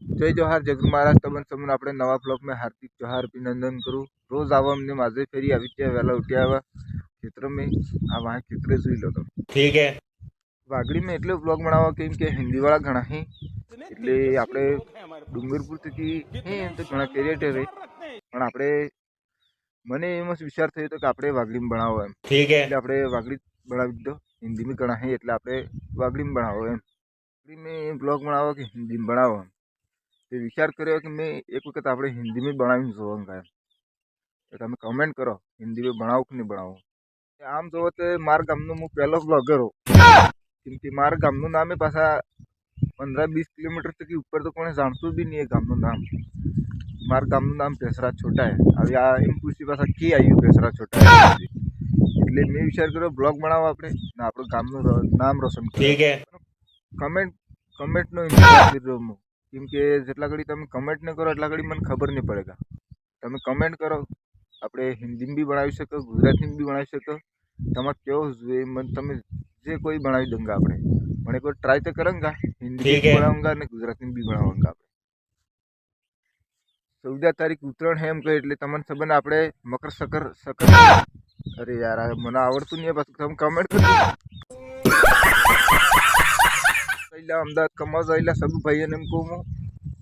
जय जोहार जगरू महाराज तमन समन આપણે નવા બ્લોગ में हार्दिक जोहार अभिनंदन करूँ। रोज आवा हमने माझे फेरी આવી છે વેલા ઉઠ્યા આવા ખેતર में આ વાહ ખેતરે જોઈ લો તમે ठीक है। વાગડી में એટલે બ્લોગ બનાવવા કેમ કે હિન્દી વાળા ઘણા હે એટલે આપણે ડુંગરપુર થી હે તો ઘણા ક્રિએટર હે પણ આપણે મને એમ જ વિચાર થયો તો કે આપણે વાગડી में બનાવો એમ ठीक है। એટલે આપણે વાગડી બનાવી દીધો હિન્દી में ઘણા હે એટલે આપણે વાગડી में બનાવો એમ વાગડી में બ્લોગ બનાવો કે હિન્દી में બનાવો તે વિચાર કર્યો કે મેં એક વખત આપણે હિન્દી में બનાવીને જોવાનું કાંઈ તો તમે કમેન્ટ કરો હિન્દી में બનાવો કે નહીં બનાવો આમ જોવો તો મારા ગામનો હું પહેલો બ્લોગર હો કેમ કે મારા ગામનું નામ એ પાછા 15-20 કિલોમીટર થકી ઉપર તો કોને જાણતું બી નહીં એ ગામનું નામ મારા ગામનું નામ પેસરા છોટા હે હવે આ એમ પૂછી પાછા કી આવ્યું પેસરા છોટા એટલે મેં વિચાર કર્યો બ્લોગ બનાવો આપણે ને આપણું ગામનું નામ રોશન ठीक है। કમેન્ટનો ઇન્ટરેસ્ટ રહ્યો કેમ કે જેટલા ઘડી તમે કમેન્ટ ન કરો એટલા ઘડી મને ખબર નહીં પડે તમે કમેન્ટ કરો આપણે હિન્દીમાં બી બનાવી શકો ગુજરાતીમાં બી બનાવી શકો તમારે કેવો જોઈએ મને તમે જે કોઈ બનાવી દઉંગા આપણે પણ એક વાર ટ્રાય તો કरूंगा हिंदी ठीक में है। बनाऊंगा અને ગુજરાતીમાં બી બનાવાંગા આપણે 14 તારીખ ઉત્તરાયણ હે એમ કહે એટલે તમને ખબર ને આપણે મકર સકર અરે યાર આ મને આવડતું નહીં પાછું તમે કમેન્ટ કરો પહેલા અમદાવાદ કમાવા જાયેલા સબ ભાઈઓને એમ કહું હું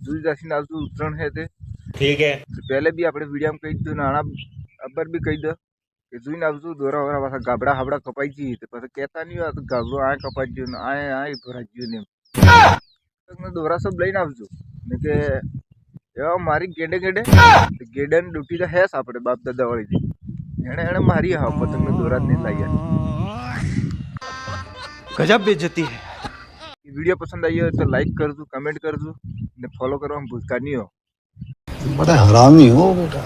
જોઈ જાસીને આવતું ઉત્તરાયણ હે તે ठीक है। पहले भी આપણે વિડીયોમાં કહી દીધું નાણા અબ્બર બી કહી દો કે જોઈને આવજો દોરા વરા પાછા ગાબડા હાબડા કપાઈ જઈએ તો પછી કહેતા નહીં હોય તો ગાબડું આ કપાઈ ગયું ને આ ભરાઈ ગયું ને એમ દોરા સબ લઈને આવજો ને કે એવા મારી ગેડે ગેડે ડૂટી તો હેસ આપણે બાપ દાદા વાળી એણે મારી હા પતંગ દોરા નહીં લાવ્યા गजब बेइज्जती है। वीडियो पसंद आई हो तो लाइक करजो कमेंट करजो ने फॉलो करवा भूलता नहीं हो बड़ा हरामी हो बेटा।